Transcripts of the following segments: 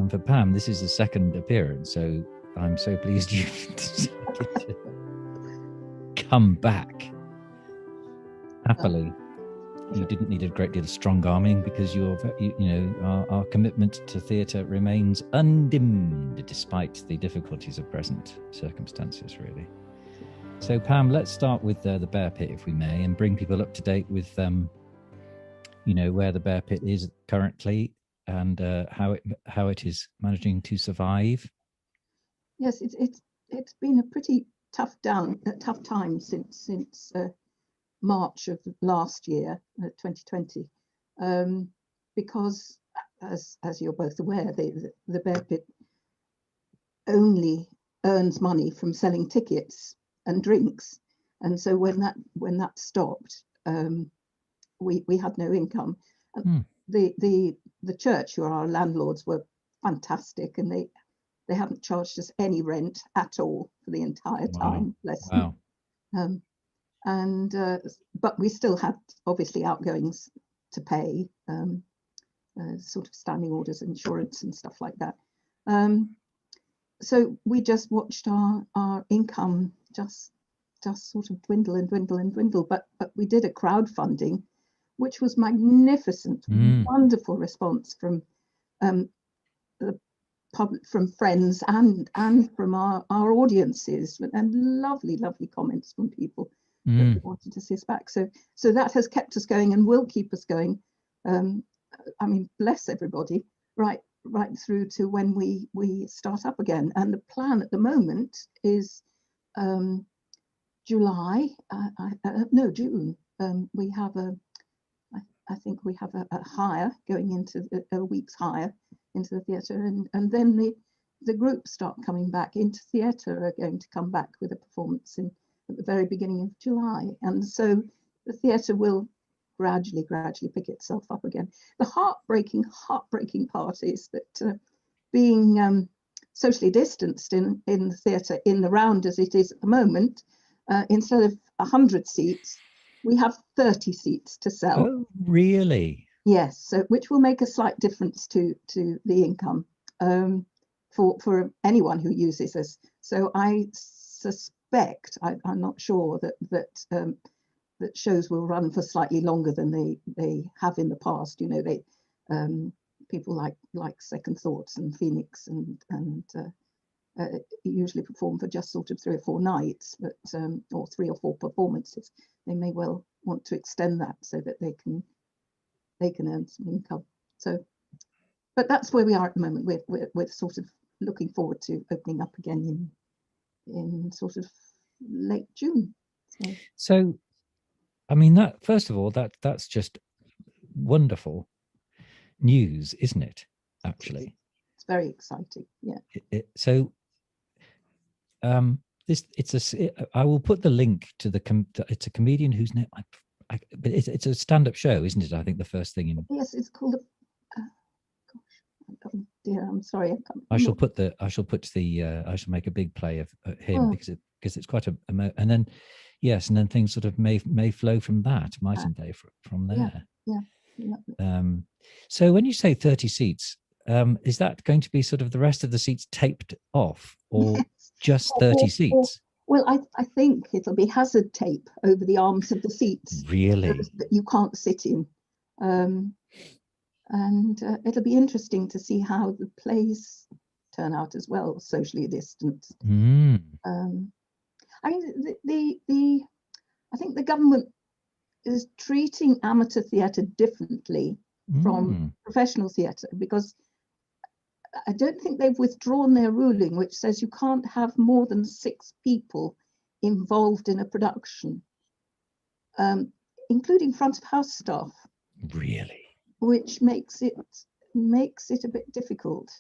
And for Pam, this is the second appearance, so I'm so pleased you decided to come back happily. You didn't need a great deal of strong arming because our commitment to theatre remains undimmed despite the difficulties of present circumstances, really. So, Pam, let's start with the Bear Pit, if we may, and bring people up to date with, where the Bear Pit is currently and how it is managing to survive. Yes, it's been a pretty tough time since March of last year, 2020, because as you're both aware, the Bear Pit only earns money from selling tickets and drinks, and so when that stopped, we had no income. And the church, who are our landlords, were fantastic, and they haven't charged us any rent at all for the entire time. Bless them. But we still had obviously outgoings to pay, sort of standing orders, insurance and stuff like that. So we just watched our income just sort of dwindle and dwindle and dwindle. But we did a crowdfunding, which was magnificent, wonderful response from the public, from friends and from our audiences, and lovely comments from people that wanted to see us back. So that has kept us going and will keep us going. I mean, bless everybody, right through to when we start up again. And the plan at the moment is June. We have I think we have a hire going into a week's hire into the theatre, and then the groups start coming back into theatre, are going to come back with a performance at the very beginning of July, and so the theatre will gradually pick itself up again. The heartbreaking part is that being socially distanced in the theatre in the round as it is at the moment, instead of 100 seats, we have 30 seats to sell. Oh, really? Yes, so which will make a slight difference to the income for anyone who uses us. So I suspect, I'm not sure, that shows will run for slightly longer than they have in the past. You know, they people like Second Thoughts and Phoenix and usually perform for just sort of 3 or 4 nights, but or 3 or 4 performances. They may well want to extend that so that they can earn some income. So, but that's where we are at the moment. We're sort of looking forward to opening up again in sort of late June. So I mean, that, first of all, that's just wonderful news, isn't it? Actually, it's very exciting. Yeah. I will put the link to it's a comedian whose name but it's a stand-up show, isn't it? I think the first thing in. Yes, it's called. Oh dear, I'm sorry. I shall make a big play of him because it's quite and then. Yes, and then things sort of may flow from that, mightn't they? From there. Yeah. So when you say 30 seats, is that going to be sort of the rest of the seats taped off, or just 30 seats? Well, I think it'll be hazard tape over the arms of the seats. Really? That you can't sit in. And it'll be interesting to see how the plays turn out as well, socially distanced. I mean, I think the government is treating amateur theatre differently from professional theatre, because I don't think they've withdrawn their ruling, which says you can't have more than 6 people involved in a production, including front of house staff. Really? Which makes it a bit difficult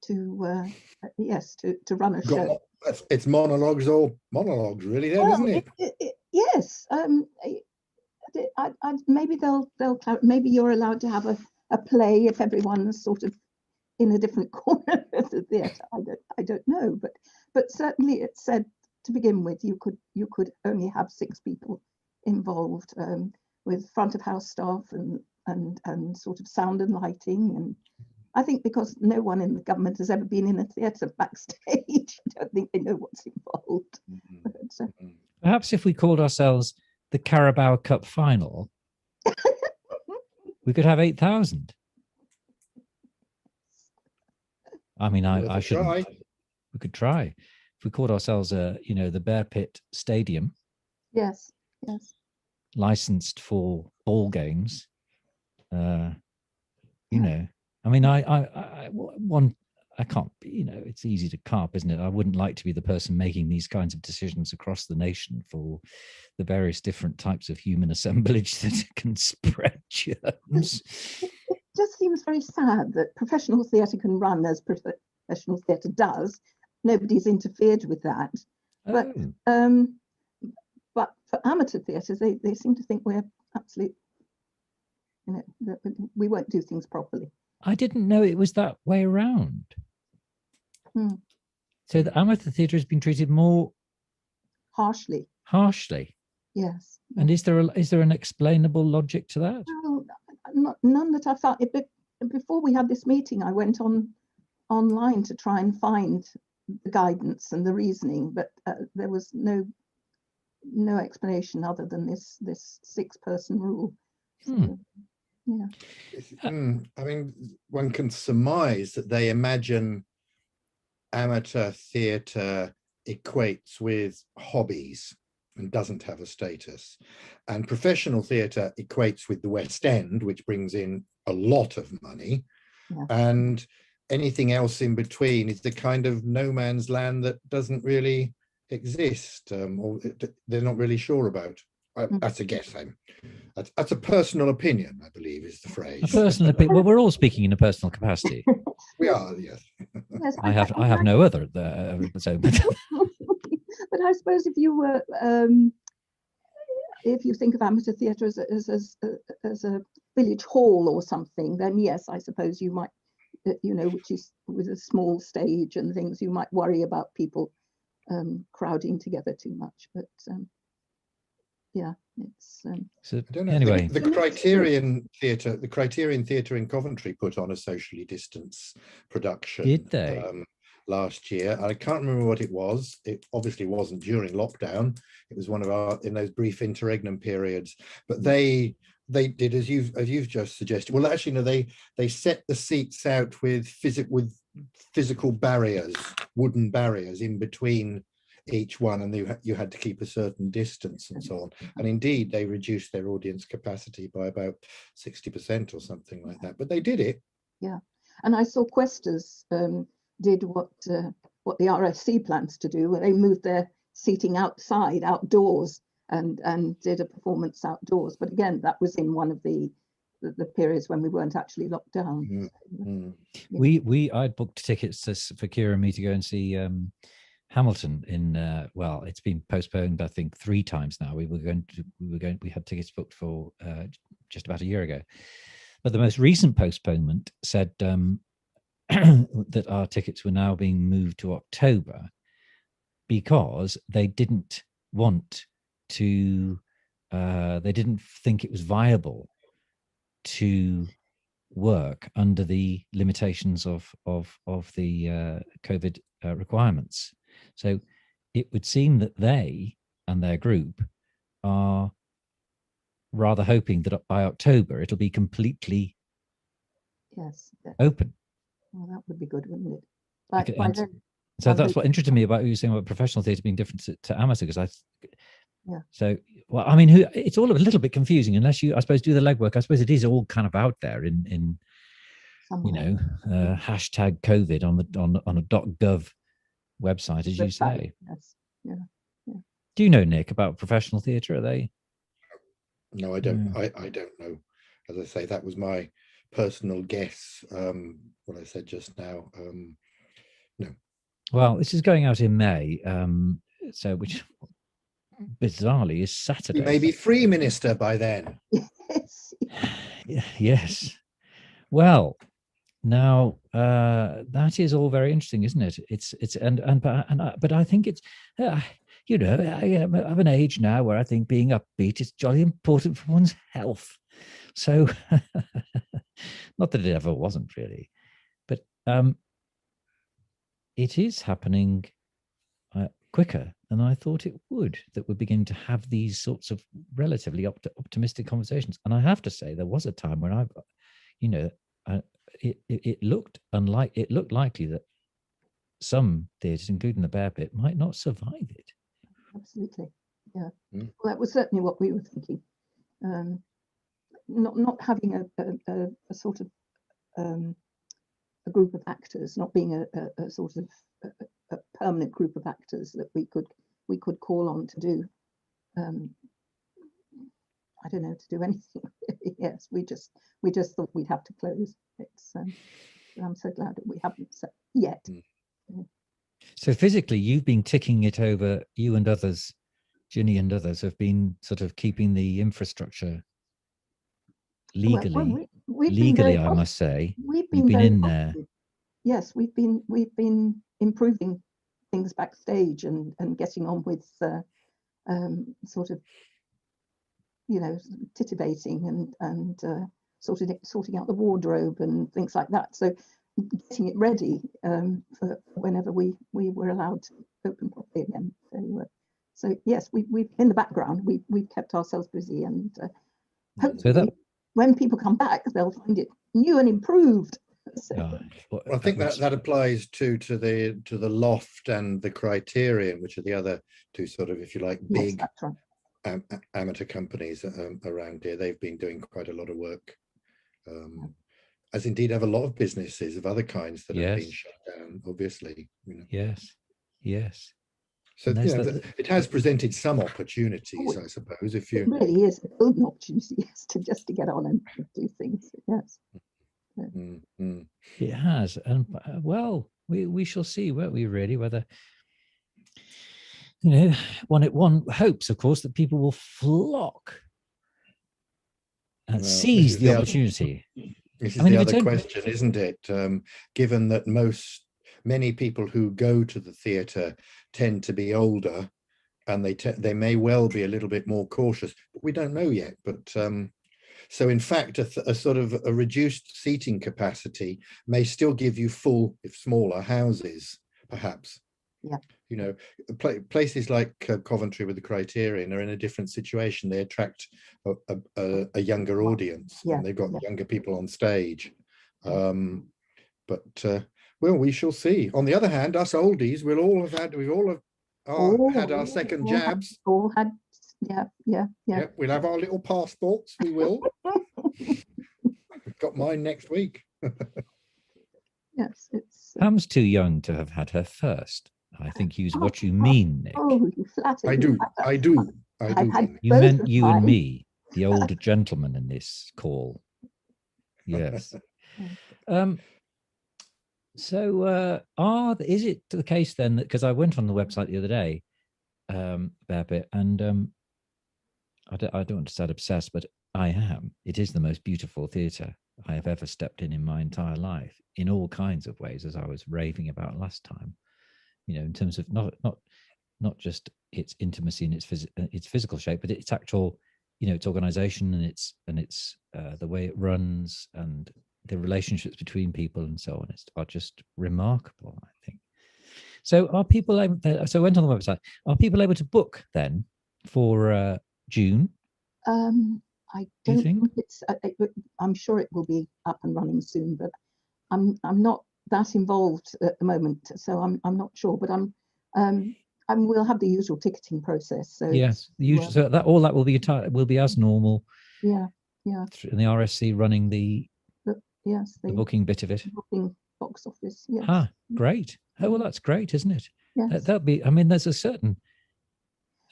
to run a show. It's monologues really, then, isn't it? Yes. Maybe maybe you're allowed to have a play if everyone's sort of in a different corner of the theatre. I don't know, but certainly it said to begin with you could only have 6 people involved, with front of house staff and sort of sound and lighting I think because no one in the government has ever been in a theatre backstage, I don't think they know what's involved. But, Perhaps if we called ourselves the Carabao Cup Final, we could have 8,000. I mean, I shouldn't. Try. We could try. If we called ourselves, the Bear Pit Stadium, yes. licensed for ball games, I mean, I can't, it's easy to carp, isn't it? I wouldn't like to be the person making these kinds of decisions across the nation for the various different types of human assemblage that can spread germs. It just seems very sad that professional theatre can run as professional theatre does. Nobody's interfered with that. But for amateur theatres, they seem to think we're absolute, that we won't do things properly. I didn't know it was that way around. So the amateur theatre has been treated more harshly. Yes. Mm. And is there an explainable logic to that? Well, none that I found. Before we had this meeting, I went online to try and find the guidance and the reasoning, but there was no explanation other than this 6-person rule. So, yeah. I mean, one can surmise that they imagine amateur theatre equates with hobbies and doesn't have a status, and professional theatre equates with the West End, which brings in a lot of money, and anything else in between is the kind of no man's land that doesn't really exist, or they're not really sure about. That's a guess. That's a personal opinion, I believe, is the phrase. A personal opinion. Well, we're all speaking in a personal capacity. We are, yes. Yes, I have no other. So, but I suppose if you were, if you think of amateur theatre as a village hall or something, then yes, I suppose you might, which is with a small stage and things, you might worry about people crowding together too much. But yeah, it's. So I don't know. Anyway, the Criterion Theatre in Coventry put on a socially distanced production. Did they? Last year. I can't remember what it was. It obviously wasn't during lockdown. It was one of in those brief interregnum periods. But they did as you've just suggested. Well, actually, no, they set the seats out with physical barriers, wooden barriers in between each one, and you had to keep a certain distance and so on. And indeed, they reduced their audience capacity by about 60% or something like that. But they did it. Yeah, and I saw Questers did what the RSC plans to do, where they moved their seating outdoors, and did a performance outdoors. But again, that was in one of the periods when we weren't actually locked down. Yeah. I'd booked tickets for Kira and me to go and see Hamilton in it's been postponed I think 3 times now. We had tickets booked for just about a year ago, but the most recent postponement said that our tickets were now being moved to October because they didn't want to they didn't think it was viable to work under the limitations of the COVID requirements. So it would seem that they and their group are rather hoping that by October it'll be completely open. Well, that would be good, wouldn't it? So that's what interested me about what you were saying about professional theatre being different to amateur, because So, well, I mean, it's all a little bit confusing unless you, I suppose, do the legwork. I suppose it is all kind of out there in hashtag COVID on a .gov website, as you say. Yes. Yeah. Do you know, Nick, about professional theatre? Are they? No, I don't. I don't know. As I say, that was my personal guess. What I said just now. No. Well, this is going out in May, so which bizarrely is Saturday. You may be free, Minister, by then. Yes. Yes. Well, now that is all very interesting, isn't it? But I think it's I'm of an age now where I think being upbeat is jolly important for one's health. So, not that it ever wasn't really. it is happening quicker than I thought it would, that we're beginning to have these sorts of relatively optimistic conversations. And I have to say, there was a time when it looked likely that some theatres, including the Bear Pit, might not survive it. Absolutely, yeah. Well, that was certainly what we were thinking. Not having a sort of a group of actors, not being a sort of a permanent group of actors that we could call on to do. I don't know, to do anything. Yes, we just thought we'd have to close. It's I'm so glad that we haven't yet. So physically, you've been ticking it over. You and others, Ginny and others, have been sort of keeping the infrastructure legally. Legally, I must say, we've been in there. Yes, we've been improving things backstage and getting on with sort of, you know, titivating and sorting out the wardrobe and things like that. So getting it ready for whenever we were allowed to open properly again. So yes, we've in the background we've kept ourselves busy, and hopefully so when people come back, they'll find it new and improved. So, well, I think that applies to the Loft and the Criterion, which are the other two sort of, if you like, big amateur companies around here. They've been doing quite a lot of work, as indeed have a lot of businesses of other kinds that have been shut down, obviously. You know. Yes. So you know, it has presented some opportunities, I suppose. If you it really is a golden opportunity, to get on and do things. Yes. It has, and well, we shall see, won't we? Really, whether, you know, one hopes, of course, that people will flock and seize the opportunity. This is the other question, isn't it? Given that many people who go to the theatre tend to be older, and they may well be a little bit more cautious, but we don't know yet. But so in fact, a sort of a reduced seating capacity may still give you full, if smaller, houses, perhaps. Yeah. You know, places like Coventry with the Criterion are in a different situation. They attract a younger audience, and they've got younger people on stage. But well, we shall see. On the other hand, us oldies, we've all had our second jabs. All had, yeah. We'll have our little passports. We will. I've got mine next week. Yes, it's. Pam's too young to have had her first. I think is what you mean, Nick. Oh, you flatter. I do. You meant you and me, the older gentleman in this call. Yes. So is it the case then that, because I went on the website the other day about it, and I don't want to sound obsessed, but I am. It is the most beautiful theatre I have ever stepped in my entire life, in all kinds of ways, as I was raving about last time. You know, in terms of not just its intimacy and its physical shape, but its actual, you know, its organization and its the way it runs and the relationships between people and so on are just remarkable, I think. So are people able to, so I went on the website, are people able to book then for June? I don't think it's, I'm sure it will be up and running soon, but I'm not that involved at the moment, so I'm not sure, but we'll have the usual ticketing process. So yes, the usual. So that will be as normal. Yeah. And the RSC running the booking bit of it. Booking box office. Yes. Ah, great. Oh well, that's great, isn't it? Yes. That'll be. I mean, there's a certain.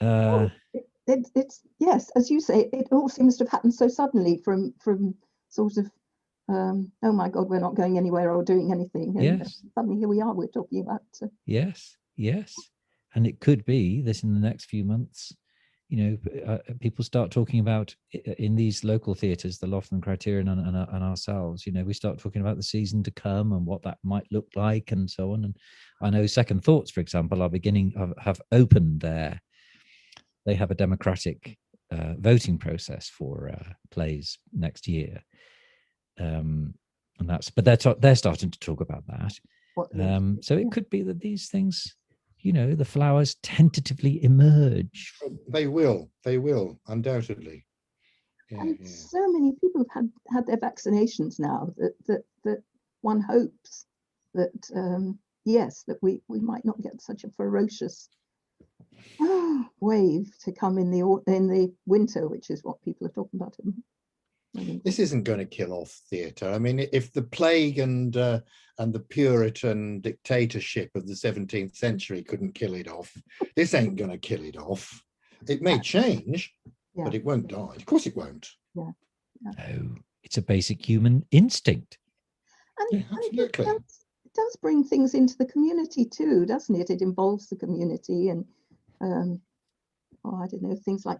It's yes, as you say, it all seems to have happened so suddenly from sort of. Oh my God, we're not going anywhere or doing anything. And yes. Suddenly here we are. We're talking about. Yes, and it could be that in the next few months, you know, people start talking about in these local theatres, the Loft and Criterion and ourselves. You know, we start talking about the season to come and what that might look like and so on. And I know Second Thoughts, for example, have opened they have a democratic voting process for plays next year. And but they're starting to talk about that. So it could be that these things, the flowers tentatively emerge. They will undoubtedly. And so many people have had their vaccinations now that one hopes that yes, that we might not get such a ferocious wave to come in the winter, which is what people are talking about. This isn't going to kill off theatre. I mean, if the plague and the Puritan dictatorship of the 17th century couldn't kill it off, this ain't going to kill it off. It may change, but it won't die. Of course it won't. Yeah. No, it's a basic human instinct. And absolutely. It does bring things into the community too, doesn't it? It involves the community, and I don't know, things like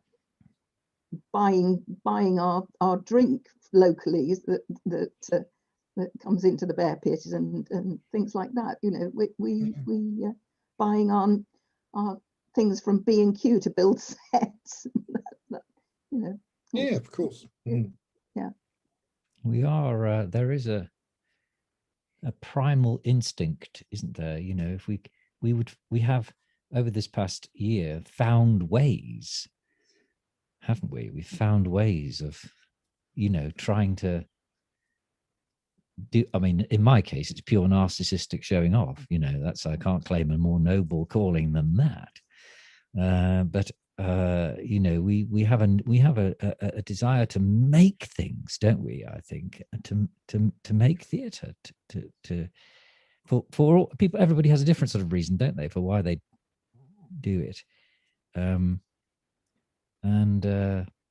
buying our drink locally that comes into the bear pit and things like that. We buying our things from B&Q to build sets. Yeah, of course. Yeah. We are. There is a primal instinct, isn't there? If we have over this past year found ways, haven't we? We've found ways of, trying to do. I mean, in my case, it's pure narcissistic showing off. I can't claim a more noble calling than that. But we have a desire to make things, don't we? I think to make theatre, for all people. Everybody has a different sort of reason, don't they, for why they do it.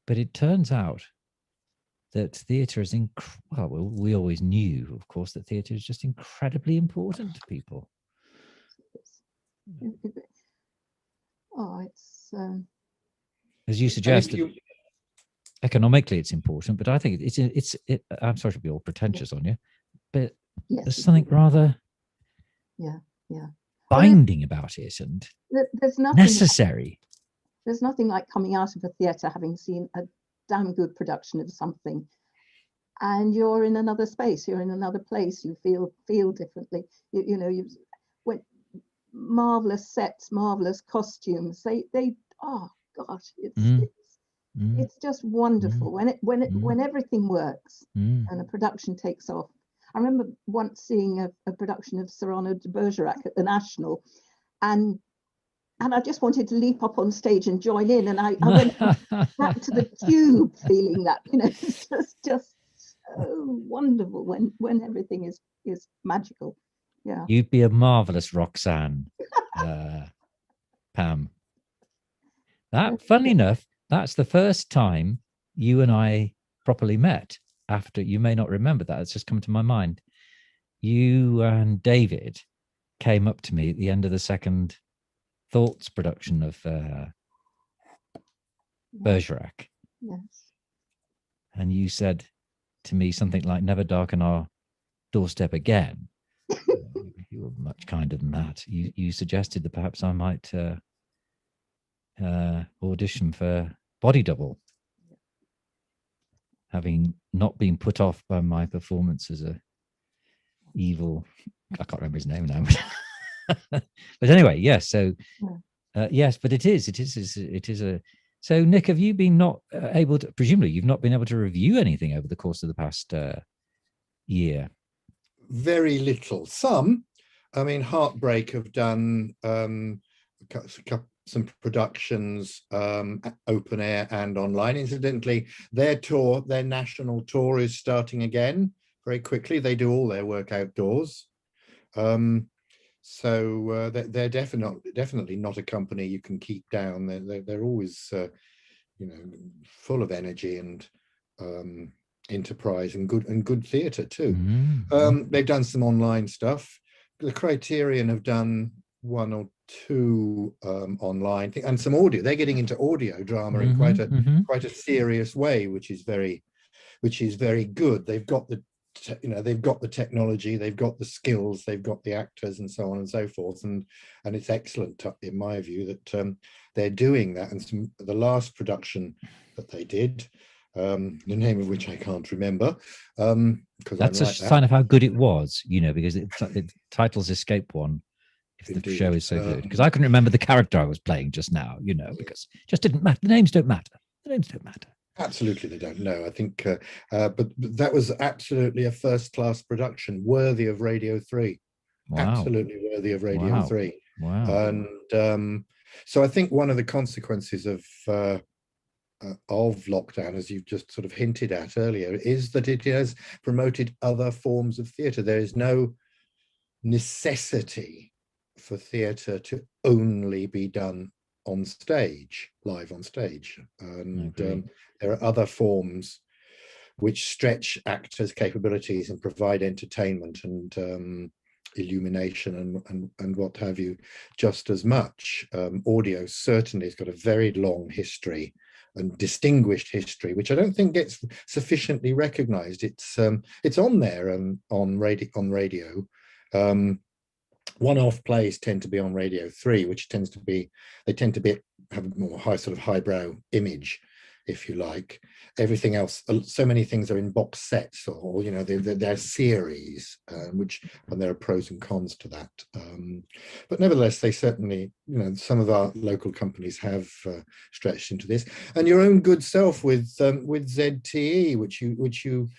But it turns out that theatre is we always knew, of course, that theatre is just incredibly important to people. It's as you suggested. Economically, it's important, but I think it's. I'm sorry to be all pretentious on you, but there's something rather binding about it, and there's nothing necessary. There's nothing like coming out of a theatre having seen a damn good production of something, and you're in another space, you're in another place, you feel differently. When marvelous sets, marvelous costumes. They oh gosh, it's just wonderful when everything works and a production takes off. I remember once seeing a production of Cyrano de Bergerac at the National, and I just wanted to leap up on stage and join in, and I went back to the tube feeling that, it's just so wonderful when everything is magical. Yeah. You'd be a marvelous Roxanne, Pam. Funnily enough, that's the first time you and I properly met. After, you may not remember that, it's just come to my mind. You and David came up to me at the end of the second Thoughts production of Bergerac. Yes. And you said to me something like, "Never darken our doorstep again." You were much kinder than that. You suggested that perhaps I might audition for Body Double, having not been put off by my performance as a evil, I can't remember his name now. But anyway, yes. So yes, but it is a. So Nick, have you been not able to? Presumably, you've not been able to review anything over the course of the past year. Very little. Some, I mean, Heartbreak have done some productions, open air and online. Incidentally, their national tour is starting again very quickly. They do all their work outdoors. So they're definitely not a company you can keep down. They're always, full of energy and enterprise and good theatre too. They've done some online stuff. The Criterion have done one or two online and some audio. They're getting into audio drama in quite a serious way, which is very good. They've got the technology, they've got the skills, they've got the actors and so on and so forth, and it's excellent in my view that they're doing that. And the last production that they did the name of which I can't remember, because I'm That's a like that. sign of how good it was, because it titles escape one if the Indeed. show is so good. Because I couldn't remember the character I was playing just now, because it just didn't matter. The names don't matter. The names don't matter. Absolutely, they don't know. I think, but that was absolutely a first-class production, worthy of Radio 3. Wow. Absolutely worthy of Radio 3. Wow. And so I think one of the consequences of lockdown, as you've just sort of hinted at earlier, is that it has promoted other forms of theatre. There is no necessity for theatre to only be done on stage, live on stage. And there are other forms which stretch actors' capabilities and provide entertainment and illumination and what have you just as much. Audio certainly has got a very long history and distinguished history, which I don't think gets sufficiently recognized. It's on there on radio. One-off plays tend to be on Radio 3, which tend to have a more highbrow image, if you like. Everything else, so many things are in box sets, or they're series, and there are pros and cons to that. But nevertheless, they certainly, some of our local companies have stretched into this, and your own good self with ZTE, which you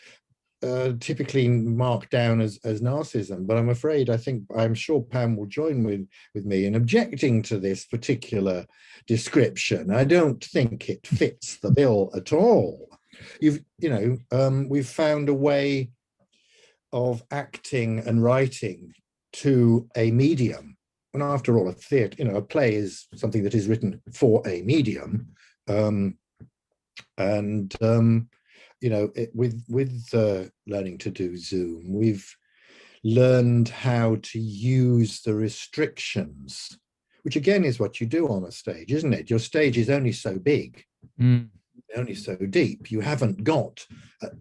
typically marked down as narcissism, but I'm sure Pam will join with me in objecting to this particular description. I don't think it fits the bill at all. We've found a way of acting and writing to a medium, and after all, a play is something that is written for a medium, with learning to do Zoom, we've learned how to use the restrictions, which again is what you do on a stage, isn't it? Your stage is only so big, only so deep. You haven't got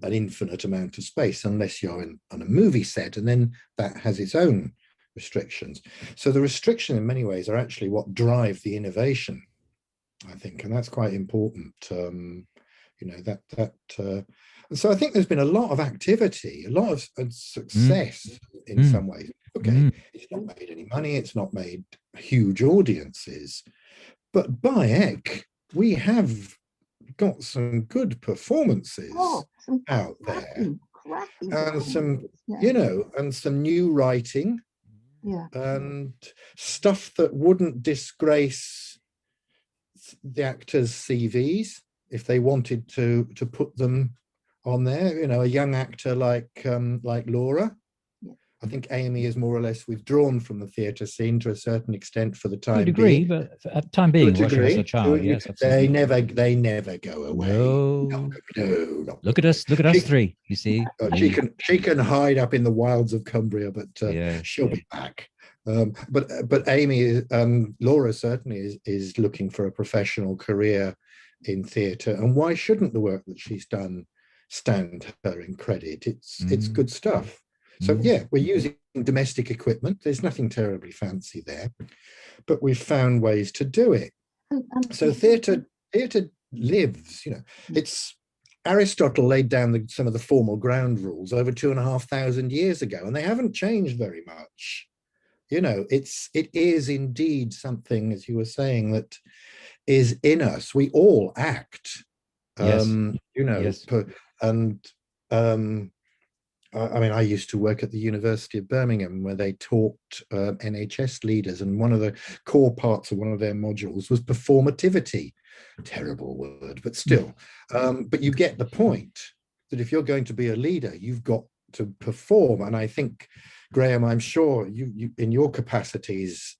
an infinite amount of space unless you're on a movie set, and then that has its own restrictions. So the restrictions in many ways are actually what drive the innovation, I think, and that's quite important. And so I think there's been a lot of activity, a lot of success in some ways. Okay, it's not made any money, it's not made huge audiences, but by heck, we have got some good performances out there, and some, and some new writing, and stuff that wouldn't disgrace the actors' CVs if they wanted to put them on there. A young actor like Laura. I think Amy is more or less withdrawn from the theatre scene to a certain extent for the time being. But at the time being, she was a child. Yes, absolutely. They never go away. No. Look at us three. You see, she can hide up in the wilds of Cumbria, but she'll be back. But Amy, Laura certainly is looking for a professional career in theatre, and why shouldn't the work that she's done stand her in credit? It's good stuff. So yeah, we're using domestic equipment. There's nothing terribly fancy there, but we've found ways to do it. So theatre lives. It's Aristotle laid down some of the formal ground rules over 2,500 years ago, and they haven't changed very much. It is indeed something, as you were saying, that is in us. We all act. Yes. I used to work at the University of Birmingham, where they taught NHS leaders, and one of the core parts of one of their modules was performativity. Terrible word, but still. But you get the point that if you're going to be a leader, you've got to perform. And I think, Graham, I'm sure you in your capacities,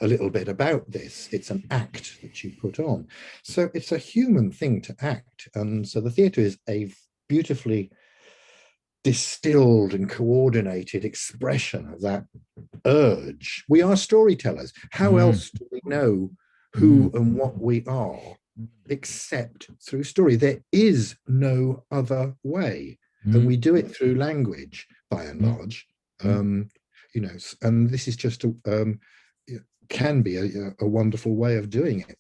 a little bit about this. It's an act that you put on. So it's a human thing to act. And so the theatre is a beautifully distilled and coordinated expression of that urge. We are storytellers. How else do we know who and what we are except through story? There is no other way. And we do it through language, by and large. And this is just can be a wonderful way of doing it.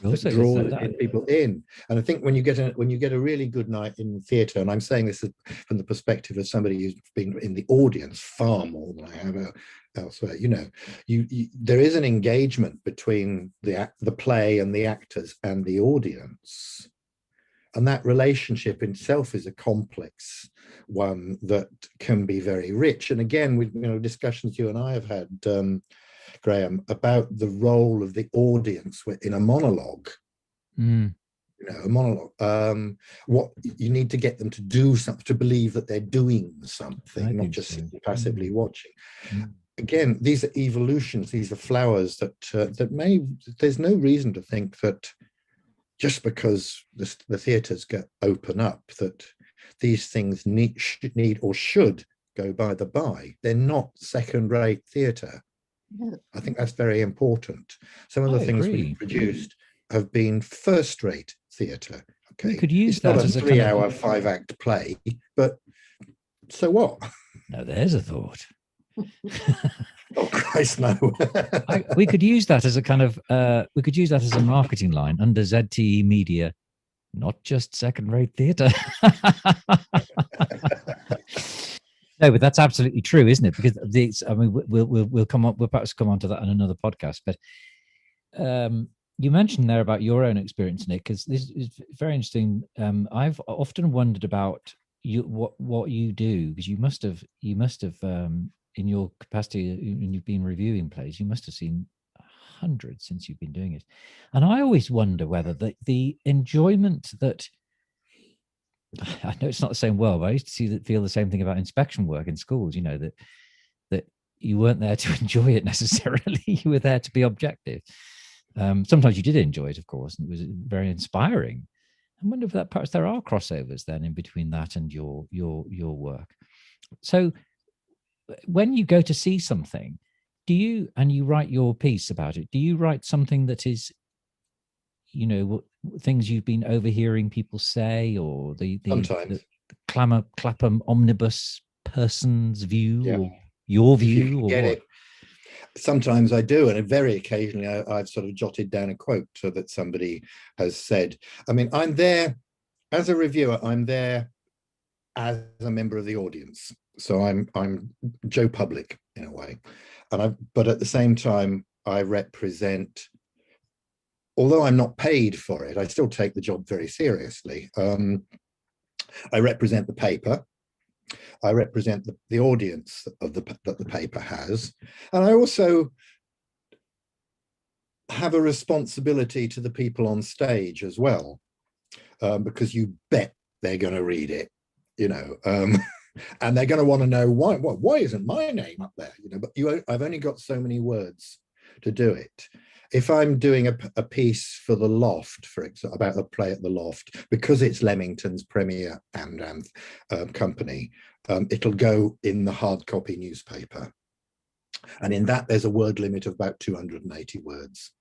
Also, that draws people in. And I think when you get a really good night in theatre, and I'm saying this from the perspective of somebody who's been in the audience far more than I have elsewhere, you know, there is an engagement between the play and the actors and the audience. And that relationship in itself is a complex one that can be very rich. And again, with discussions you and I have had, Graham, about the role of the audience in a monologue. A monologue. What you need to get them to do something, to believe that they're doing something, not just passively watching. Again, these are evolutions. These are flowers there's no reason to think that just because the theatres open up, that these things should go by the by. They're not second-rate theatre. Yeah. I think that's very important. Some of the things we've produced have been first-rate theatre. Okay, we could use that as a 3-hour, 5-act play, but so what? No, there's a thought. Oh Christ, no. We could use that as a kind of we could use that as a marketing line under ZTE Media, not just second-rate theatre. No, but that's absolutely true, isn't it? Because we'll come up. We'll perhaps come on to that on another podcast. But you mentioned there about your own experience, Nick, because this is very interesting. I've often wondered about what you do, because you must have in your capacity when you've been reviewing plays, you must have seen hundreds since you've been doing it. And I always wonder whether the enjoyment that, I know it's not the same world, but I used to feel the same thing about inspection work in schools, that you weren't there to enjoy it necessarily. You were there to be objective. Sometimes you did enjoy it, of course, and it was very inspiring. I wonder if perhaps there are crossovers then in between that and your work. So when you go to see something, and you write your piece about it, do you write something that is, things you've been overhearing people say, or the Clapham omnibus person's view, or your view, or what? Sometimes I do, and very occasionally I've sort of jotted down a quote that somebody has said. I mean, I'm there as a reviewer. I'm there as a member of the audience, so I'm Joe Public in a way, but at the same time I represent. Although I'm not paid for it, I still take the job very seriously. I represent the paper. I represent the audience that the paper has. And I also have a responsibility to the people on stage as well, because you bet they're going to read it, and they're going to want to know why isn't my name up there? But I've only got so many words to do it. If I'm doing a piece for the Loft, for example, about a play at the Loft, because it's Leamington's premier and company, it'll go in the hard copy newspaper. And in that, there's a word limit of about 280 words.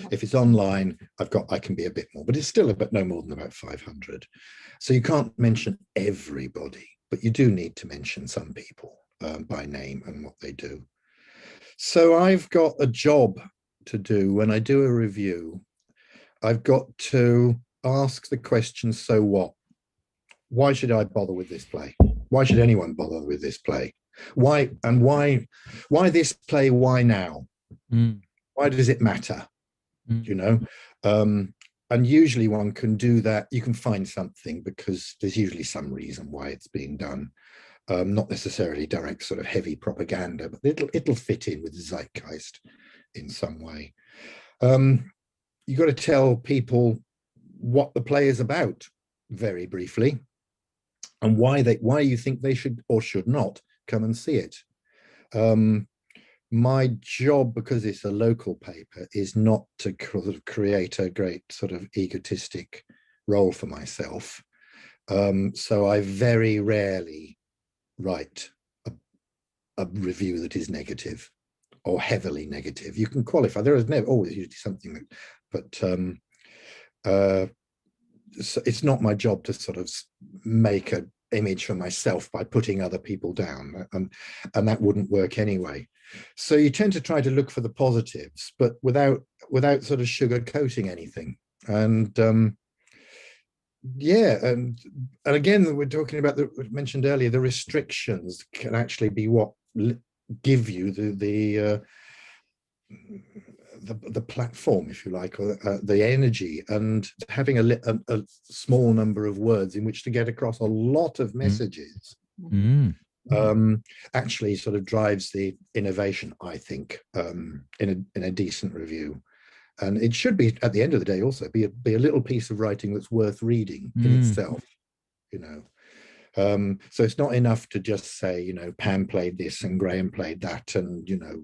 If it's online, I can be a bit more, but it's still no more than about 500. So you can't mention everybody, but you do need to mention some people by name and what they do. So I've got a job to do when I do a review. I've got to ask the question, so what? Why should I bother with this play? Why should anyone bother with this play? Why this play? Why now? Why does it matter? And usually one can do that. You can find something, because there's usually some reason why it's being done. Not necessarily direct sort of heavy propaganda, but it'll fit in with the zeitgeist in some way. You've got to tell people what the play is about very briefly, and why you think they should or should not come and see it. My job, because it's a local paper, is not to sort of create a great sort of egotistic role for myself. So I very rarely write a review that is negative or heavily negative. You can qualify. There is never always usually something but so it's not my job to sort of make an image for myself by putting other people down, and that wouldn't work anyway. So you tend to try to look for the positives, but without without sort of sugarcoating anything. And yeah, and again, we're talking about we mentioned earlier, the restrictions can actually be what give you the platform, if you like, or the energy, and having a small number of words in which to get across a lot of messages actually sort of drives the innovation, I think, in a decent review. And it should be, at the end of the day, also be a little piece of writing that's worth reading in itself, you know. So it's not enough to just say, you know, Pam played this and Graham played that, and, you know,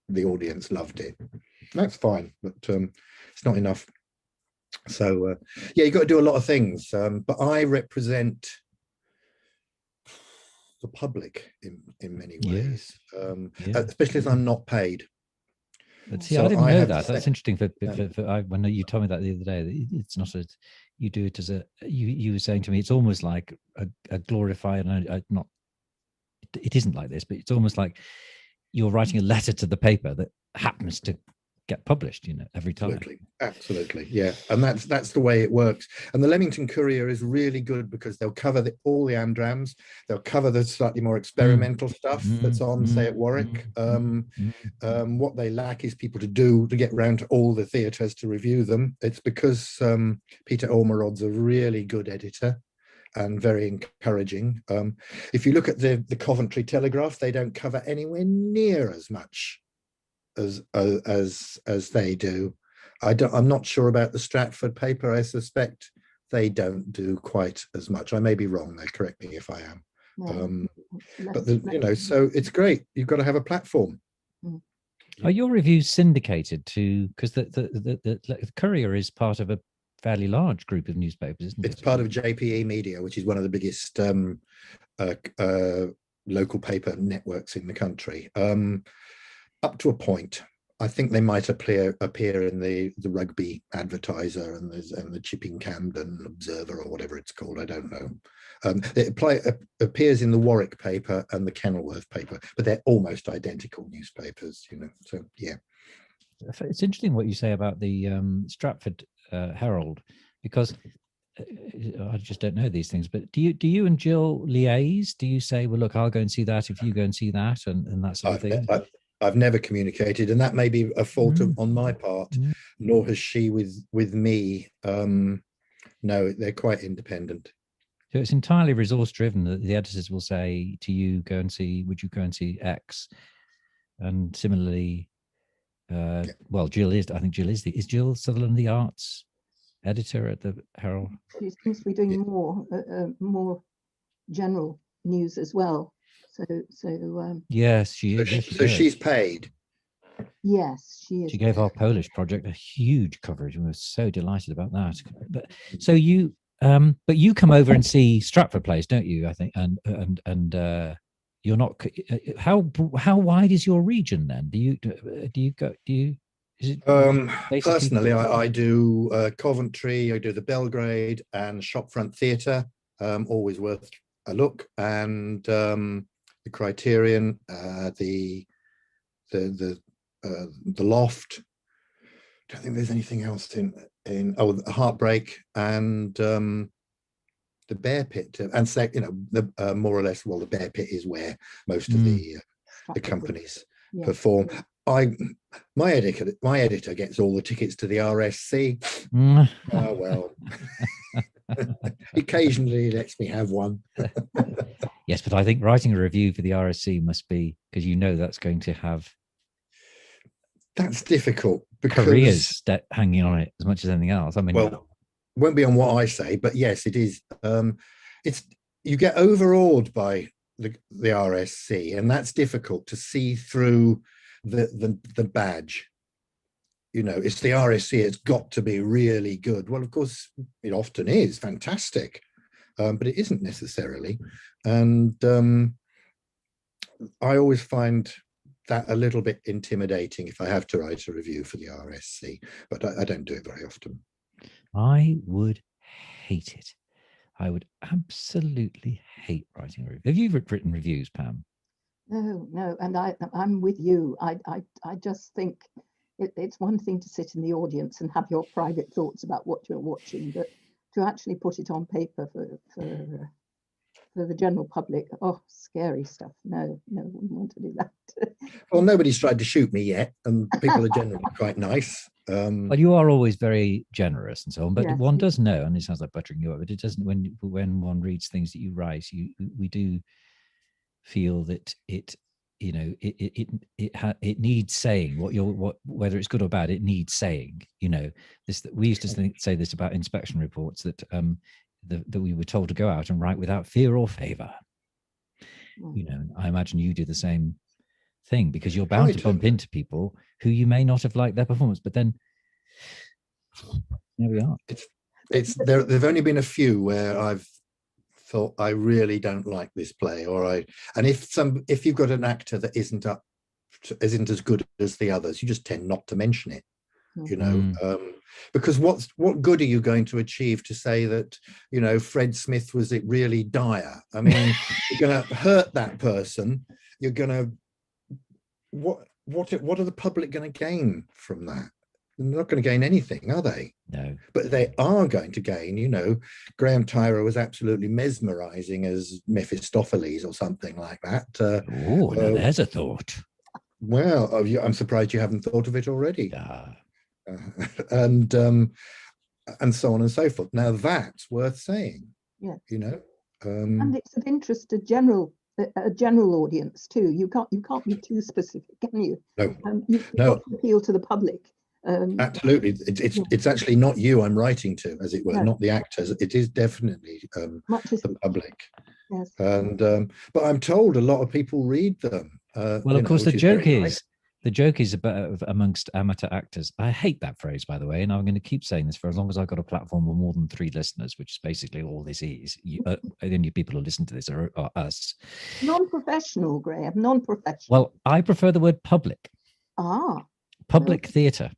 the audience loved it. That's fine, but it's not enough. So yeah, you've got to do a lot of things. But I represent the public in many ways, especially as I'm not paid. But see, so I didn't know that. That's interesting. When you told me that the other day, it's not a, you do it as a, you were saying to me, it's almost like a glorified, not, it isn't like this, but it's almost like you're writing a letter to the paper that happens to get published, you know, every time. Absolutely, yeah. And that's the way it works. And the Leamington Courier is really good because they'll cover all the Amdrams, they'll cover the slightly more experimental stuff that's on, say, at Warwick. What they lack is people to get round to all the theatres to review them. It's because Peter Ormerod's a really good editor and very encouraging. If you look at the Coventry Telegraph, they don't cover anywhere near as much as they do. I'm not sure about the Stratford paper. I suspect they don't do quite as much. I may be wrong there, correct me if I am. But you know, so it's great. You've got to have a platform. Are your reviews syndicated to, because the Courier is part of a fairly large group of newspapers, isn't it? It's part of JPE Media, which is one of the biggest local paper networks in the country. Up to a point. I think they might appear in the Rugby Advertiser and the Chipping Camden Observer or whatever it's called. I don't know. It appears in the Warwick paper and the Kenilworth paper, but they're almost identical newspapers, you know. So yeah, it's interesting what you say about the Stratford Herald, because I just don't know these things. But do you and Jill liaise? Do you say, well, look, I'll go and see that if you go and see that, and that sort of thing? I've never communicated, and that may be a fault on my part. Nor has she with me. No, they're quite independent. So it's entirely resource driven. The editors will say to you, would you go and see X? And similarly, well, Jill is Jill Sutherland the arts editor at the Herald? She seems to be doing more general news as well. So yes, she is. So she's paid. Yes, she is. She gave our Polish project a huge coverage, and we were so delighted about that. But so you, but you come over and see Stratford Place, don't you? I think, and you're not. How wide is your region then? Do you go? Is it personally, I do Coventry, I do the Belgrade and Shopfront Theatre. Always worth a look, and the Criterion, the Loft. I don't think there's anything else in Heartbreak and the Bear Pit, and say, you know, the more or less, well, the Bear Pit is where most of the companies perform. My editor gets all the tickets to the RSC. Oh well. Occasionally he lets me have one. Yes, but I think writing a review for the RSC must be, because you know that's going to have, that's difficult because careers hanging on it as much as anything else. I mean, well, won't be on what I say, but yes, it is. It's, you get overawed by the RSC, and that's difficult to see through the badge. You know, it's the RSC, it's got to be really good. Well, of course, it often is fantastic, but it isn't necessarily. And I always find that a little bit intimidating if I have to write a review for the RSC, but I don't do it very often. I would hate it. I would absolutely hate writing a review. Have you written reviews, Pam? No, and I'm with you. I just think it's one thing to sit in the audience and have your private thoughts about what you're watching, but to actually put it on paper for the general public, oh, scary stuff. No, wouldn't want to do that. Well, nobody's tried to shoot me yet, and people are generally quite nice. Well, you are always very generous and so on, but Yes. one does know, and it sounds like buttering you up, but it doesn't. When one reads things that you write, we do feel that it needs saying. Whether it's good or bad, it needs saying. We used to say this about inspection reports, that that we were told to go out and write without fear or favor. I imagine you do the same thing, because you're bound to bump into people who you may not have liked their performance, but then there we are. There've only been a few where I've thought, I really don't like this play, and if you've got an actor that isn't as good as the others, you just tend not to mention it. Because what good are you going to achieve to say that Fred Smith was it really dire? I mean, you're going to hurt that person. You're going to what are the public going to gain from that? They're not going to gain anything, are they? No. But they are going to gain. Graham Tyra was absolutely mesmerizing as Mephistopheles or something like that. There's a thought. Well, I'm surprised you haven't thought of it already. And so on and so forth. Now that's worth saying. Yeah. And it's of interest to a general audience too. You can't be too specific, can you? No. You've got to appeal to the public. Absolutely. It's actually not you I'm writing to, as it were, not the actors. It is definitely the public. Yes. And but I'm told a lot of people read them. Well, of course, the joke is about amongst amateur actors. I hate that phrase, by the way, and I'm going to keep saying this for as long as I've got a platform with more than 3 listeners, which is basically all this is. The only people who listen to this are us. Non-professional, Graham. Non-professional. Well, I prefer the word public. Public theatre.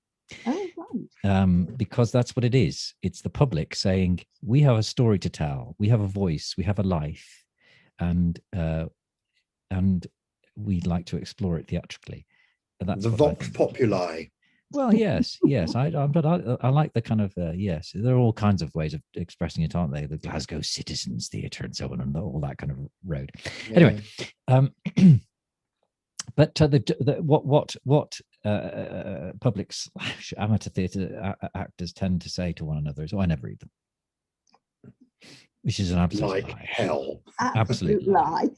Oh, right. Because that's what it is. It's the public saying, we have a story to tell, we have a voice, we have a life, and we'd like to explore it theatrically. That's the vox populi. Well, yes. But I like the kind of yes. There are all kinds of ways of expressing it, aren't they? The Glasgow Citizens Theatre and so on, and all that kind of road. Yeah. Anyway, but what public / amateur theatre actors tend to say to one another is, "Oh, I never read them," which is an absolute lie. Hell. Absolute lie.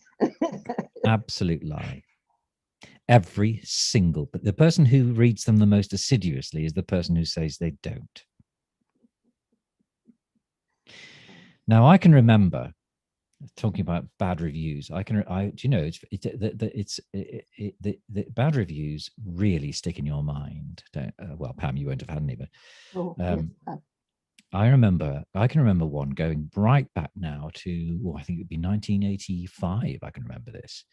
Absolute lie. Every single, but the person who reads them the most assiduously is the person who says they don't. Now, I can remember talking about bad reviews. The bad reviews really stick in your mind. Well, Pam, you won't have had any, but I can remember one going right back now to, I think it would be 1985. I can remember this.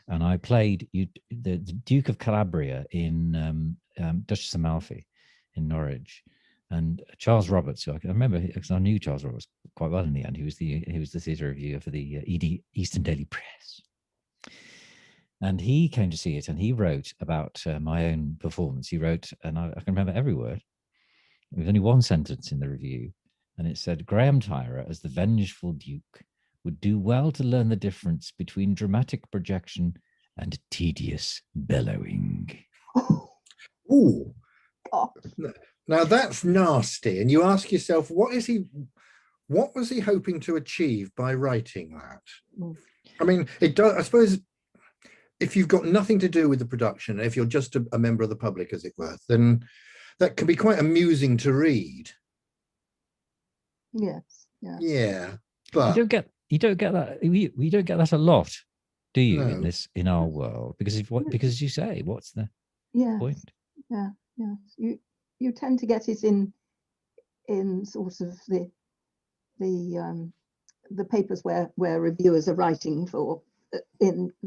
And I played the Duke of Calabria in Duchess Amalfi in Norwich. And Charles Roberts, who I remember, because I knew Charles Roberts quite well in the end. He was the theatre reviewer for the Eastern Daily Press. And he came to see it, and he wrote about my own performance. He wrote, and I can remember every word. There was only one sentence in the review, and it said, "Graham Tyra, as the vengeful Duke, would do well to learn the difference between dramatic projection and tedious bellowing." Ooh. Now that's nasty. And you ask yourself, what was he hoping to achieve by writing that? I mean, it does, I suppose, if you've got nothing to do with the production, if you're just a member of the public, as it were, then that can be quite amusing to read. Yes. Yeah. But you don't get that. We don't get that a lot, do you? No. in our world, because as you say, what's the point? Yeah. You tend to get it in sort of the papers where reviewers are writing for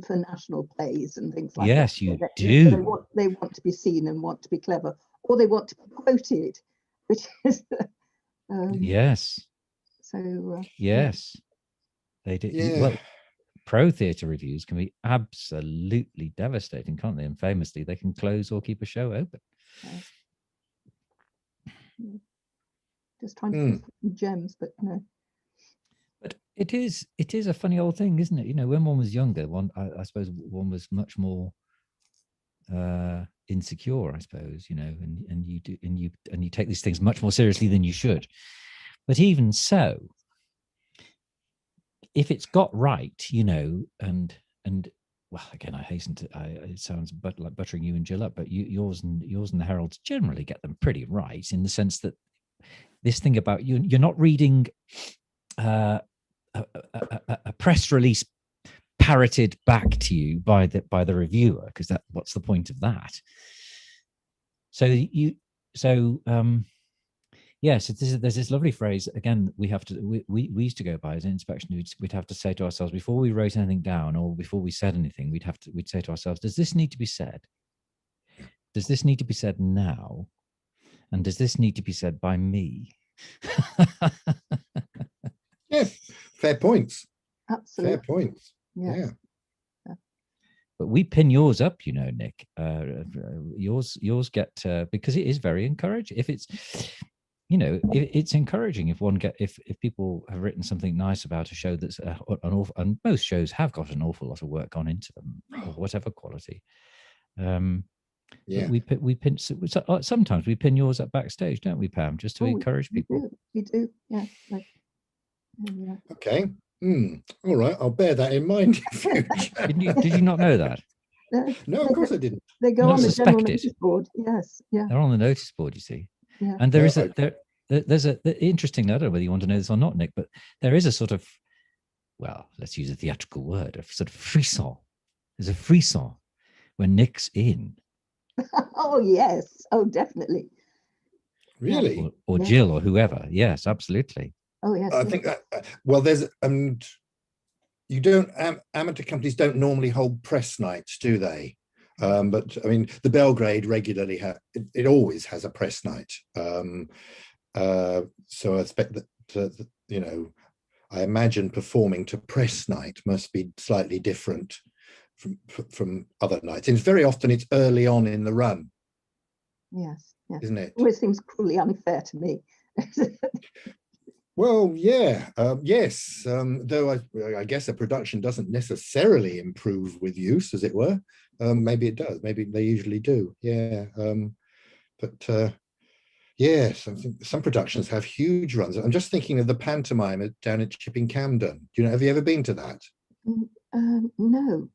national plays and things like that. Yes, you do. They want to be seen and want to be clever, or they want to be quoted, which is yes. So yes, they do. Yeah. Well, pro theatre reviews can be absolutely devastating, can't they? And famously, they can close or keep a show open. Just trying to put some gems, but no. But it is a funny old thing, isn't it? You know, when one was younger, I suppose one was much more insecure, I suppose, you know, and you take these things much more seriously than you should. But even so, if it's got right, you know, and well, again, I hasten to. It sounds like buttering you and Jill up, but yours and the Heralds generally get them pretty right, in the sense that this thing about you're not reading a press release parroted back to you by the reviewer, because what's the point of that? Yes, there's this lovely phrase again. We used to go by as an inspection. We'd have to say to ourselves, before we wrote anything down or before we said anything, we'd say to ourselves, does this need to be said? Does this need to be said now? And does this need to be said by me? Yeah, fair points. Absolutely. Fair points. Yes. Yeah. But we pin yours up, you know, Nick. Yours get because it is very encouraging. If it's, you know, it's encouraging if people have written something nice about a show that's an awful, and most shows have got an awful lot of work gone into them, whatever quality. Yeah. We pin sometimes we pin yours up backstage, don't we, Pam? Just to encourage people. We do. Yeah. Yeah. Okay. All right. I'll bear that in mind in future. Did you not know that? No, of course I didn't. They go on the general notice board. Yes. Yeah. They're on the notice board, you see. Yeah. And there's a interesting. I don't know whether you want to know this or not, Nick, but there is a sort of, well, let's use a theatrical word, a sort of frisson. There's a frisson when Nick's in. Oh yes. Oh, definitely. Really? Or Jill or whoever. Yes, absolutely. Oh yes. I think that. Well, there's you don't amateur companies don't normally hold press nights, do they? But I mean, the Belgrade regularly it always has a press night. So I expect that you know, I imagine performing to press night must be slightly different from other nights. And very often it's early on in the run. Yes. Yes. Isn't it? It always seems cruelly unfair to me. Well, yeah, yes. Though I guess a production doesn't necessarily improve with use, as it were. Maybe it does. Maybe they usually do. Yeah. But yes, I think some productions have huge runs. I'm just thinking of the pantomime down at Chipping Camden. Do you know? Have you ever been to that? No.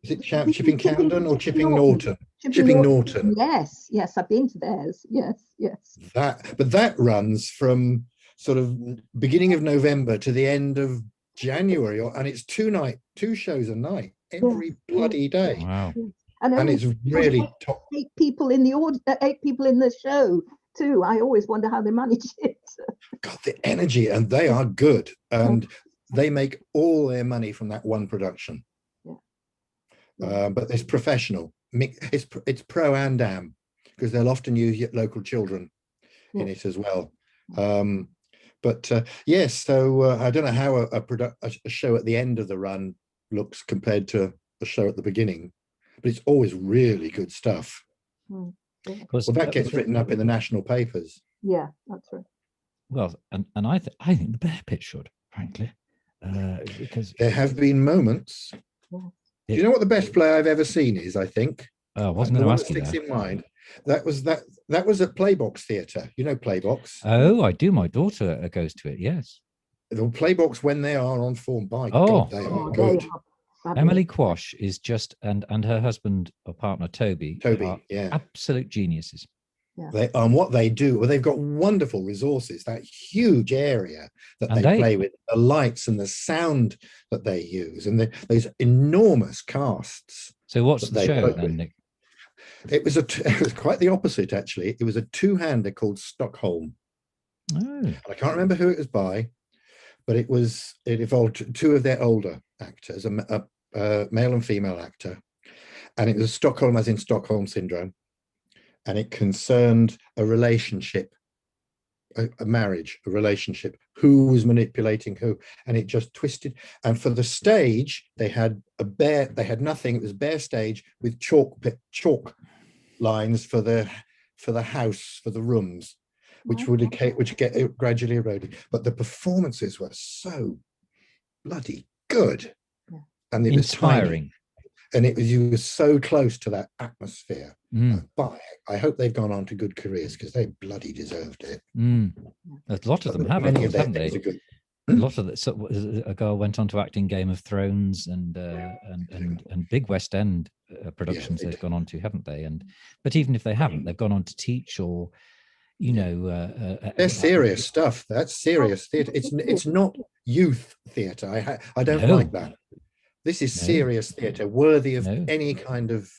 Is it Chipping Camden or Chipping Norton? Chipping Norton. Yes. I've been to theirs. Yes. But that runs from sort of beginning of November to the end of January, and it's two shows a night every bloody day. Wow. And it's really top. 8 people in the 8 people in the show too. I always wonder how they manage it. God, the energy, and they are good, and they make all their money from that one production. But it's professional. It's pro and am, because they'll often use local children in it as well. But yes, so I don't know how a show at the end of the run looks compared to a show at the beginning, but it's always really good stuff. Well, that gets written up in the national papers. Yeah, that's right. Well, and I think the Bear Pit should, frankly, because there have been moments. Do you know what the best play I've ever seen is? I think. I wasn't going to ask you that. In mind. That was at Playbox Theatre. You know Playbox? Oh, I do. My daughter goes to it. Yes. The Playbox, when they are on form, by God, they are good. Emily Quash is just and her husband or partner Toby, yeah, absolute geniuses. Yeah. They what they do. Well, they've got wonderful resources. That huge area that they play with, the lights and the sound that they use, and those enormous casts. So what's the show then, Nick? It was quite the opposite, actually. It was a two-hander called Stockholm. Oh. And I can't remember who it was by, but it involved 2 of their older actors, a male and female actor, and it was Stockholm, as in Stockholm Syndrome, and it concerned a relationship, a marriage, a relationship, who was manipulating who, and it just twisted. And for the stage, they had nothing. It was bare stage with chalk lines for the for the house, for the rooms, which Okay. which get gradually eroding. But the performances were so bloody good, Yeah. and it was tiny, Inspiring. and you were so close to that atmosphere. Mm. But I hope they've gone on to good careers, because they bloody deserved it. Mm. A lot of them have, of Many course, of their haven't they? things are good. A lot of a girl went on to act in Game of Thrones and big West End productions they they've do. gone on to, haven't they? But even if they haven't, they've gone on to teach, or They're serious stuff. That's serious theatre. It's not youth theatre. I don't No. like that. This is No. serious theatre, worthy of No. any kind of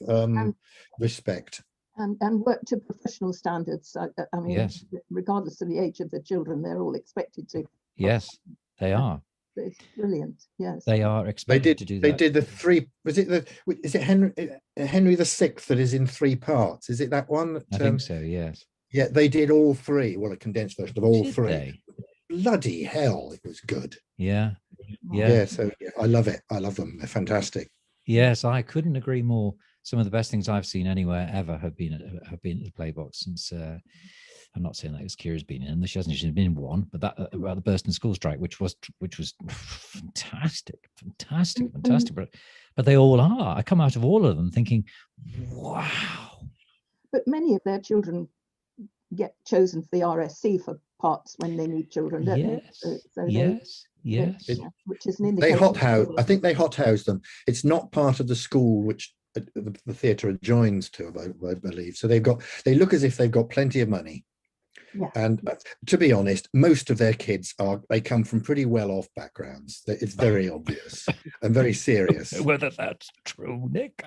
respect. And work to professional standards. I mean, Yes. regardless of the age of the children, they're all expected to. Yes, they are. It's brilliant. Yes. They are expected to do They that. did the three. Is it Henry VI that is in 3 parts? Is it that one? I think so. Yes. Yeah, they did all 3. Well, a condensed version of all Did 3. they? Bloody hell, it was good. Yeah. Yeah. Yeah, so I love it. I love them. They're fantastic. Yes, I couldn't agree more. Some of the best things I've seen anywhere ever have been at the Playbox since. I'm not saying that because Kira's been in, and she hasn't been in one, but that about the Burston school strike, which was fantastic. But they all are. I come out of all of them thinking, wow. But many of their children get chosen for the RSC for parts when they need children, don't Yes. they? So Yes. which is an They indication. I think they hothouse them. It's not part of the school which the theatre adjoins to, I believe. So they look as if they've got plenty of money. Yeah. And to be honest, most of their kids they come from pretty well-off backgrounds. It's very obvious and very serious. Whether that's true, Nick.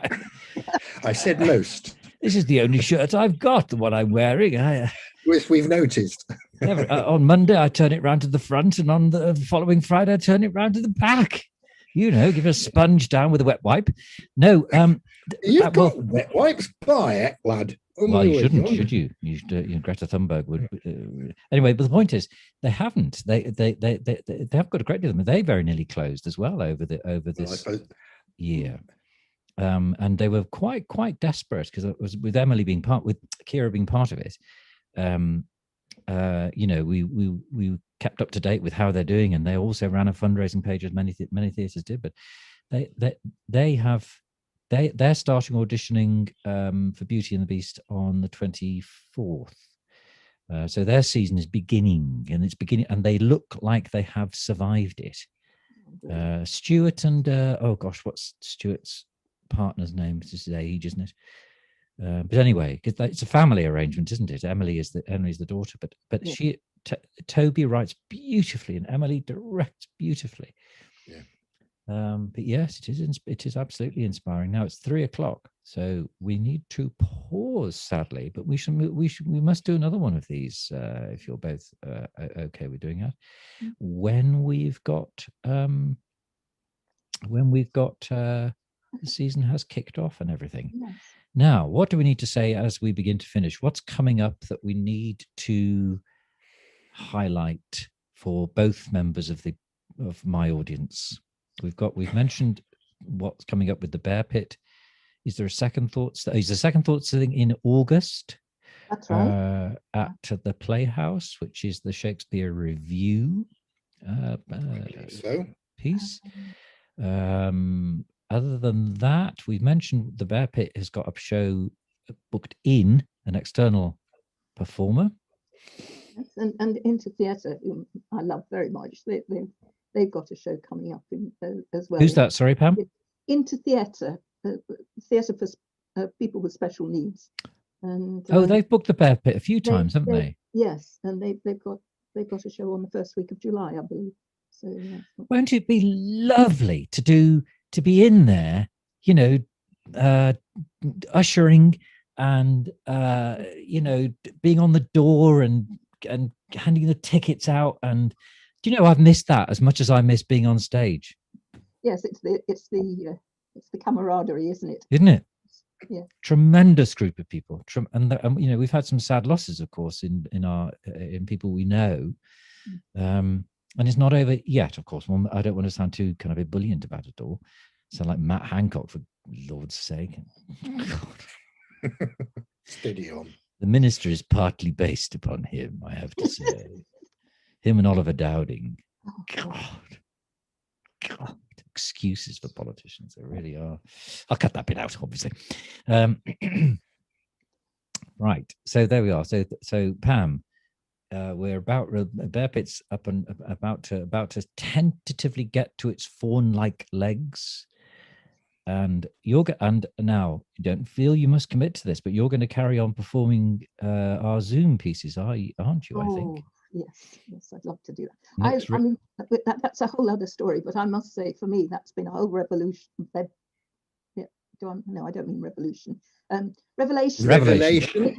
I said most. This is the only shirt I've got, the one I'm wearing. We've noticed. On Monday, I turn it round to the front, and on the following Friday, I turn it round to the back. Give it a sponge down with a wet wipe. No, you've got wet wipes by it, lad. Well, you shouldn't, should you? Greta Thunberg would. Anyway, but the point is, they haven't. They have got a great deal of them. They very nearly closed as well over this year, and they were quite desperate because it was with Kira being part of it. We kept up to date with how they're doing, and they also ran a fundraising page as many theatres did. But they're starting auditioning for Beauty and the Beast on the 24th. So their season is beginning, and they look like they have survived it. Stuart and what's Stuart's partner's name? This is age, isn't it? But anyway, because it's a family arrangement, isn't it? Emily's the daughter, but yeah. Toby writes beautifully, and Emily directs beautifully. Yeah. But yes, it is absolutely inspiring. Now it's 3:00, so we need to pause, sadly. But we must do another one of these if you're both okay with doing that. When we've got the season has kicked off and everything. Yes. Now, what do we need to say as we begin to finish? What's coming up that we need to highlight for both members of my audience? We've mentioned what's coming up with the Bear Pit. Is there a second thoughts? Is the second thoughts thing in August? That's right. At the Playhouse, which is the Shakespeare Review piece. Other than that, we've mentioned the Bear Pit has got a show booked in, an external performer. Yes, and Into Theatre, whom I love very much. They've got a show coming up as well. Who's that? Sorry, Pam. Into Theatre, theatre for people with special needs. And they've booked the Bear Pit a few times, haven't they? Yes, and they've got a show on the first week of July, I believe. So won't it be lovely to be in there, ushering and being on the door and handing the tickets out, and I've missed that as much as I miss being on stage. Yes, it's the camaraderie, isn't it? Isn't it? Yeah. Tremendous group of people, and we've had some sad losses, of course, in people we know, and it's not over yet. Of course, I don't want to sound too kind of ebullient about it all. Sound like Matt Hancock, for Lord's sake. Steady on. The Minister is partly based upon him, I have to say. Him and Oliver Dowding. Oh, God, excuses for politicians. They really are. I'll cut that bit out, obviously. Right. So there we are. So Pam, we're Bear Pit's up and about to tentatively get to its fawn-like legs. And now you don't feel you must commit to this, but you're going to carry on performing our Zoom pieces, aren't you? I think. Yes, I'd love to do that. I mean, that's a whole other story, but I must say, for me, that's been a whole revolution. No, I don't mean revolution. Revelation.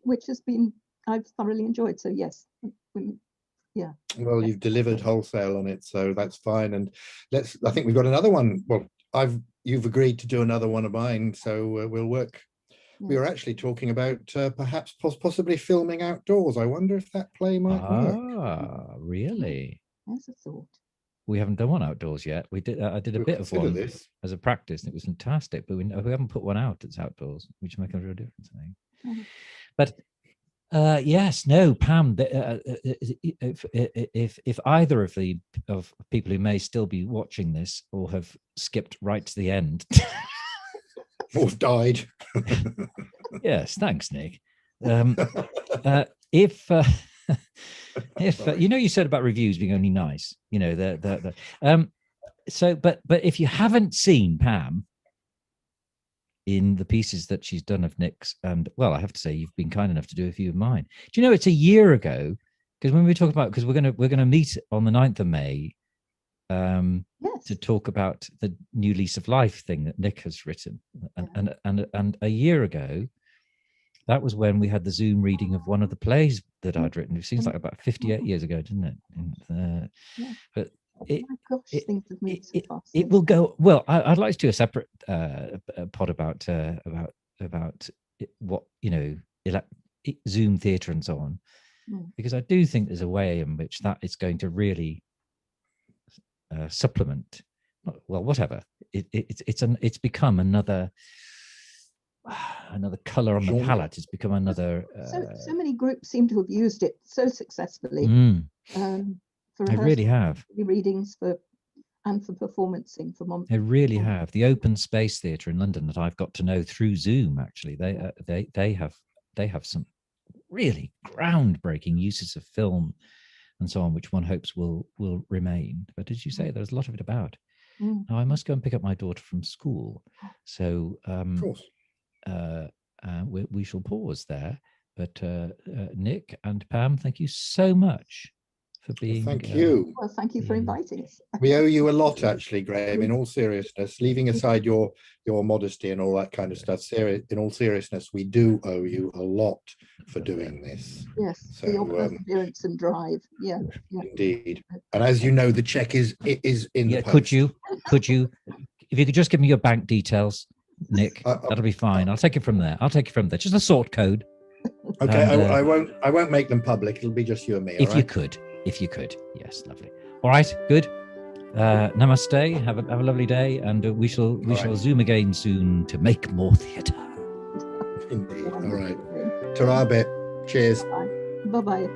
which has been I've thoroughly enjoyed. So yes, yeah. Well, you've delivered wholesale on it, so that's fine. And I think we've got another one. Well, you've agreed to do another one of mine, so we'll work. Yeah. We were actually talking about perhaps possibly filming outdoors. I wonder if that play might work. Ah, really? There's a thought. We haven't done one outdoors yet. We did. I did a bit of one as a practice, and it was fantastic. But we haven't put one out that's outdoors, which makes a real difference, I think. Mm-hmm. But yes, no, Pam. If either of people who may still be watching this or have skipped right to the end, or died. Yes, thanks, Nick. If you said about reviews being only nice, but if you haven't seen Pam in the pieces that she's done of Nick's, and well, I have to say you've been kind enough to do a few of mine. Do you know it's a year ago? Because when we talk about, because we're gonna meet on the 9th of May, to talk about the New Lease of Life thing that Nick has written, and a year ago, that was when we had the Zoom reading of one of the plays that I'd written. It seems like about 58 years ago, didn't it? But it will go well. I'd like to do a separate pod about what Zoom theatre and so on, because I do think there's a way in which that is going to really supplement. Well, whatever. It's become another color on the palette. It's become another. So many groups seem to have used it so successfully. They really have readings and for performancing for months. They really have. The Open Space Theatre in London that I've got to know through Zoom. Actually, they have some really groundbreaking uses of film and so on, which one hopes will remain. But as you say, there's a lot of it about. Now I must go and pick up my daughter from school, so of course. We shall pause there. But Nick and Pam, thank you so much for being. Thank you. Well, thank you for inviting us. We owe you a lot, actually, Graham. In all seriousness, leaving aside your modesty and all that kind of stuff, in all seriousness, we do owe you a lot for doing this. Yes, so, for your perseverance and drive. Yeah, indeed. And as you know, the check is in the post. Could you, if you could just give me your bank details, Nick, that'll be fine. I'll take it from there. Just a sort code. Okay, and, I won't make them public. It'll be just you and me. If you could, yes, lovely. All right, good. Namaste. Have a lovely day, and we shall Zoom again soon to make more theatre. Indeed. All right. Ta-ra, bit. Cheers. Bye bye.